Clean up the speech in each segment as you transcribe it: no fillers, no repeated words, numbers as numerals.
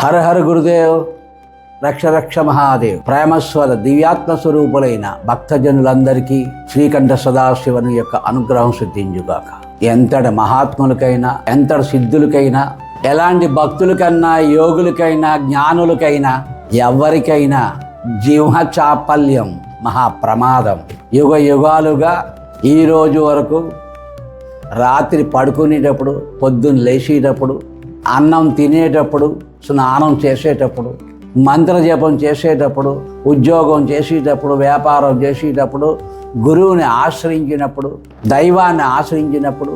హర హర గురుదేవ్, రక్ష రక్ష మహాదేవ్. ప్రేమస్వర దివ్యాత్మ స్వరూపులైన భక్తజనులందరికీ శ్రీకంఠ సదాశివుని యొక్క అనుగ్రహం సిద్ధించుగాక. ఎంతటి మహాత్ములకైనా, ఎంతటి సిద్ధులకైనా, ఎలాంటి భక్తులకన్నా, యోగులకైనా, జ్ఞానులకైనా, ఎవరికైనా జీవ చాపల్యం మహాప్రమాదం. యుగ యుగాలుగా ఈ రోజు వరకు రాత్రి పడుకునేటప్పుడు, పొద్దున్న లేచేటప్పుడు, అన్నం తినేటప్పుడు, స్నానం చేసేటప్పుడు, మంత్రజపం చేసేటప్పుడు, ఉద్యోగం చేసేటప్పుడు, వ్యాపారం చేసేటప్పుడు, గురువుని ఆశ్రయించినప్పుడు, దైవాన్ని ఆశ్రయించినప్పుడు,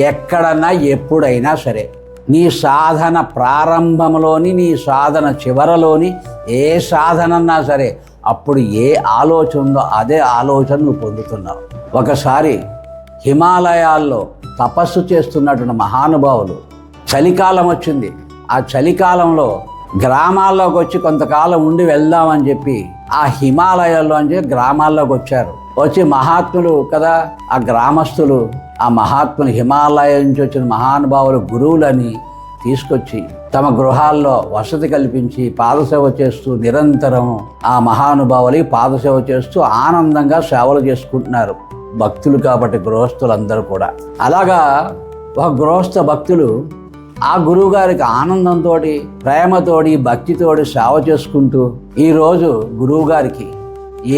ఎక్కడన్నా ఎప్పుడైనా సరే నీ సాధన ప్రారంభంలోని, నీ సాధన చివరలోని ఏ సాధనన్నా సరే అప్పుడు ఏ ఆలోచన ఉందో అదే ఆలోచన నువ్వు పొందుతున్నావు. ఒకసారి హిమాలయాల్లో తపస్సు చేస్తున్నటువంటి మహానుభావులు, చలికాలం వచ్చింది. ఆ చలికాలంలో గ్రామాల్లోకి వచ్చి కొంతకాలం ఉండి వెళ్దామని చెప్పి ఆ హిమాలయాల్లోంచి గ్రామాల్లోకి వచ్చారు. వచ్చి మహాత్ములు కదా, ఆ గ్రామస్తులు ఆ మహాత్ములు హిమాలయం నుంచి వచ్చిన మహానుభావులు గురువులని తీసుకొచ్చి తమ గృహాల్లో వసతి కల్పించి పాదసేవ చేస్తూ నిరంతరం ఆ మహానుభావులకి పాదసేవ చేస్తూ ఆనందంగా సేవలు చేసుకుంటున్నారు భక్తులు కాబట్టి గృహస్థులందరూ కూడా. అలాగా ఒక గృహస్థ భక్తులు ఆ గురువుగారికి ఆనందంతో, ప్రేమతోటి, భక్తితోటి సేవ చేసుకుంటూ ఈరోజు గురువుగారికి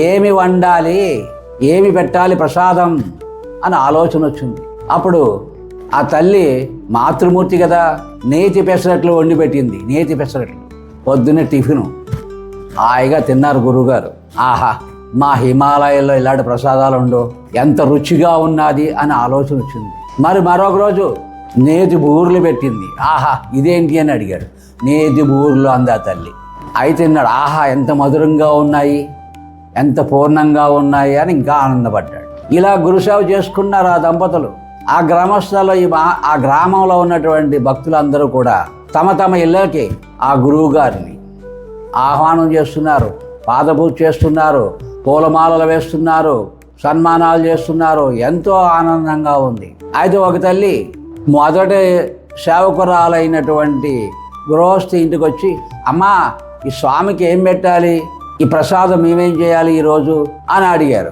ఏమి వండాలి, ఏమి పెట్టాలి ప్రసాదం అని ఆలోచన వచ్చింది. అప్పుడు ఆ తల్లి మాతృమూర్తి కదా, నేతి పెసరట్లు వండి పెట్టింది. నేతి పెసరట్లు పొద్దున్నే టిఫిను హాయిగా తిన్నారు గురువుగారు. ఆహా, మా హిమాలయాల్లో ఇలాంటి ప్రసాదాలు ఉండవు, ఎంత రుచిగా ఉన్నది అని ఆలోచన వచ్చింది. మరి మరొక రోజు నేతి బూర్లు పెట్టింది. ఆహా, ఇదేంటి అని అడిగాడు. నేతి బూర్లు అందా తల్లి. అయి తిన్నాడు. ఆహా, ఎంత మధురంగా ఉన్నాయి, ఎంత పూర్ణంగా ఉన్నాయి అని ఇంకా ఆనందపడ్డాడు. ఇలా గురుసేవ చేసుకున్నారు ఆ దంపతులు. ఆ గ్రామస్థలో ఆ గ్రామంలో ఉన్నటువంటి భక్తులందరూ కూడా తమ తమ ఇళ్ళకి ఆ గురువు గారిని ఆహ్వానం చేస్తున్నారు, పాదపూజ చేస్తున్నారు, పూలమాలలు వేస్తున్నారు, సన్మానాలు చేస్తున్నారు. ఎంతో ఆనందంగా ఉంది. అయితే ఒక తల్లి మొదటి సేవకురాలైనటువంటి గృహస్థి ఇంటికి వచ్చి, అమ్మా, ఈ స్వామికి ఏం పెట్టాలి, ఈ ప్రసాదం మేమేం చేయాలి ఈరోజు అని అడిగారు.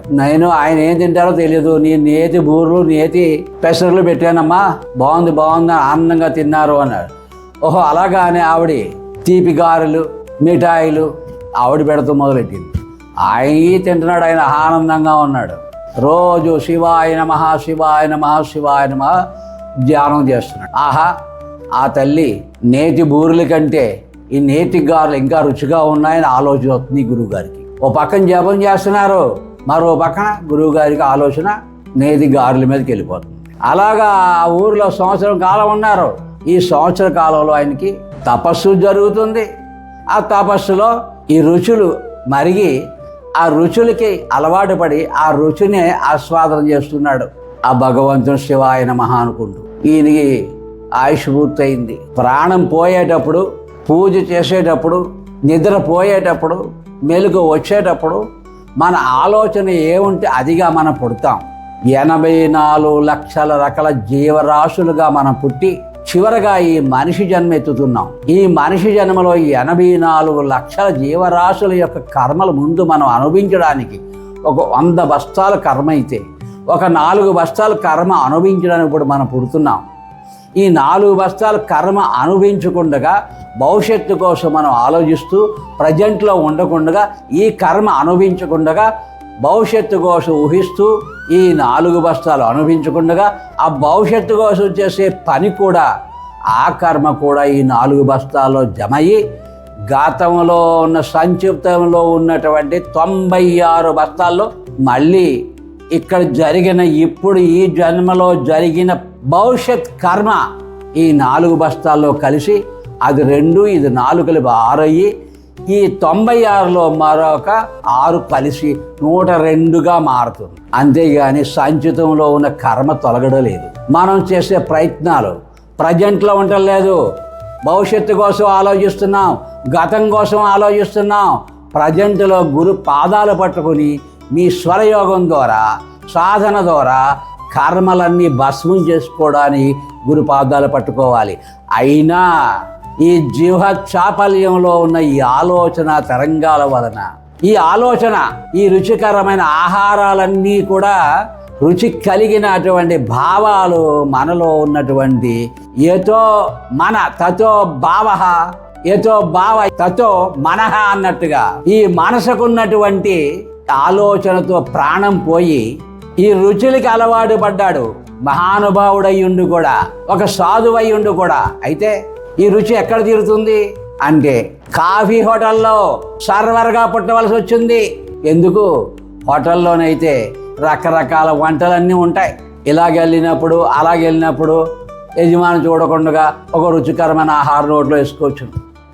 ఆయన ఏం తింటారో తెలియదు, నేను నేతి బూర్లు, నేతి పెసర్లు పెట్టానమ్మా, బాగుంది బాగుంది ఆనందంగా తిన్నారు అన్నాడు. ఓహో అలాగా అని ఆవిడ తీపి గారెలు, మిఠాయిలు ఆవిడ పెడుతూ మొదలెట్టింది. ఆయన తింటున్నాడు, ఆయన ఆనందంగా ఉన్నాడు. రోజు శివాయ నమః, శివాయ నమః, శివాయ నమః ధ్యానం చేస్తున్నాడు. ఆహా, ఆ తల్లి నేతి బూరెల కంటే ఈ నేతి గారెలు ఇంకా రుచిగా ఉన్నాయని ఆలోచన వస్తుంది గురువుగారికి. ఓ పక్కన జపం చేస్తున్నారు, మరో పక్కన గురువుగారికి ఆలోచన నేతి గారెల మీదకి వెళ్ళిపోతుంది. అలాగా ఆ ఊరిలో సంవత్సరం కాలం ఉన్నారు. ఈ సంవత్సర కాలంలో ఆయనకి తపస్సు జరుగుతుంది. ఆ తపస్సులో ఈ రుచులు మరిగి ఆ రుచులకి అలవాటు పడి ఆ రుచిని ఆస్వాదన చేస్తున్నాడు ఆ భగవంతుడు. శివాయ నమః అనుకుంటూ ఈయనకి ఆయుష్ పూర్తయింది. ప్రాణం పోయేటప్పుడు, పూజ చేసేటప్పుడు, నిద్ర పోయేటప్పుడు, మెలుగు వచ్చేటప్పుడు మన ఆలోచన ఏముంటే అదిగా మనం పుడతాం. 84 లక్షల రకాల జీవరాశులుగా మనం పుట్టి చివరగా ఈ మనిషి జన్మ ఎత్తుతున్నాం. ఈ మనిషి జన్మలో 84 లక్షల జీవరాశుల యొక్క కర్మలు ముందు మనం అనుభవించడానికి ఒక 100 బస్తాల కర్మ అయితే ఒక 4 బస్తాల కర్మ అనుభవించడానికి ఇప్పుడు మనం పుడుతున్నాం. ఈ 4 బస్తాల కర్మ అనుభవించకుండా భవిష్యత్తు కోసం మనం ఆలోచిస్తూ ప్రజెంట్లో ఉండకుండా, ఈ కర్మ అనుభవించకుండా భవిష్యత్తు కోసం ఊహిస్తూ ఈ 4 బస్తాలు అనుభవించకుండా ఆ భవిష్యత్తు కోసం చేసే పని కూడా, ఆ కర్మ కూడా ఈ 4 బస్తాల్లో జమ అయ్యి గతంలో ఉన్న సంక్షిప్తంలో ఉన్నటువంటి 96 బస్తాల్లో మళ్ళీ ఇక్కడ జరిగిన, ఇప్పుడు ఈ జన్మలో జరిగిన భవిష్యత్ కర్మ ఈ 4 బస్తాల్లో కలిసి అది 2, ఇది 4 కలిపి 6 అయ్యి ఈ 96లో మరొక 6 కలిసి 102గా మారుతుంది. అంతేగాని సంచితంలో ఉన్న కర్మ తొలగడం లేదు. మనం చేసే ప్రయత్నాలు ప్రజెంట్లో ఉండటం లేదు. భవిష్యత్తు కోసం ఆలోచిస్తున్నాం, గతం కోసం ఆలోచిస్తున్నాం. ప్రజెంట్లో గురు పాదాలు పట్టుకుని మీ స్వరయోగం ద్వారా, సాధన ద్వారా కర్మలన్నీ భస్మం చేసుకోవడానికి గురు పాదాలు పట్టుకోవాలి. అయినా ఈ జీవ చాపల్యంలో ఉన్న ఈ ఆలోచన తరంగాల వలన, ఈ ఆలోచన, ఈ రుచికరమైన ఆహారాలన్నీ కూడా రుచి కలిగినటువంటి భావాలు మనలో ఉన్నటువంటి ఏతో మన తతో భావః, ఏతో భావ తతో మనః అన్నట్టుగా ఈ మనసుకున్నటువంటి ఆలోచనతో ప్రాణం పోయి ఈ రుచులకి అలవాటు పడ్డాడు. మహానుభావుడయ్యుండు కూడా, ఒక సాధువయ్యుండు కూడా. అయితే ఈ రుచి ఎక్కడ తీరుతుంది అంటే కాఫీ హోటల్లో సర్వర్గా పుట్టవలసి వచ్చింది. ఎందుకు? హోటల్లోనైతే రకరకాల వంటలన్నీ ఉంటాయి. ఇలాగెళ్ళినప్పుడు అలాగెళ్ళినప్పుడు యజమాని చూడకుండా ఒక రుచికరమైన ఆహారం నోట్లో వేసుకోవచ్చు.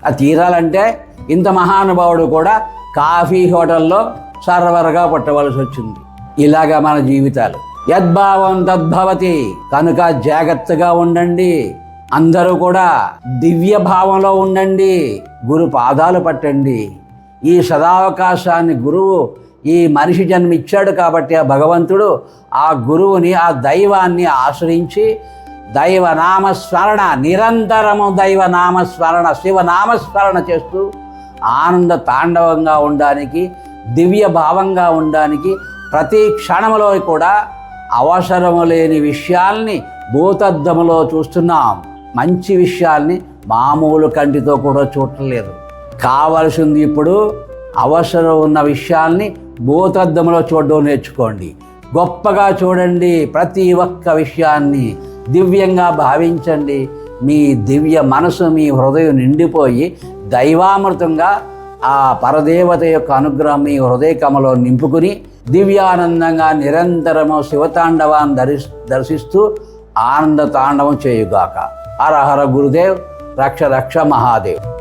అది తీరాలంటే ఇంత మహానుభావుడు కూడా కాఫీ హోటల్లో సర్వర్గా పుట్టవలసి వచ్చింది. ఇలాగా మన జీవితాలు. యద్భావం తద్భవతి. కనుక జాగ్రత్తగా ఉండండి. అందరూ కూడా దివ్య భావంలో ఉండండి. గురు పాదాలు పట్టండి. ఈ సదావకాశాన్ని గురువు ఈ మనిషి జన్మిచ్చాడు కాబట్టి ఆ భగవంతుడు ఆ గురువుని, ఆ దైవాన్ని ఆశ్రయించి దైవనామస్మరణ, నిరంతరము దైవనామస్మరణ, శివనామస్మరణ చేస్తూ ఆనంద తాండవంగా ఉండడానికి, దివ్య భావంగా ఉండడానికి ప్రతి క్షణంలో కూడా అవసరము లేని విషయాల్ని భూతద్దములో చూస్తున్నాం. మంచి విషయాల్ని మామూలు కంటితో కూడా చూడలేదు. కావలసింది ఇప్పుడు అవసరం ఉన్న విషయాల్ని భూతద్దములో చూడడం నేర్చుకోండి. గొప్పగా చూడండి. ప్రతి ఒక్క విషయాన్ని దివ్యంగా భావించండి. మీ దివ్య మనసు, మీ హృదయం నిండిపోయి దైవామృతంగా ఆ పరదేవత యొక్క అనుగ్రహం మీ హృదయ కమలో నింపుకుని దివ్యానందంగా నిరంతరము శివతాండవాన్ని దర్శిస్తూ ఆనంద తాండవం చేయుగాక. హర హర గురుదేవ్. రక్ష రక్ష మహాదేవ్.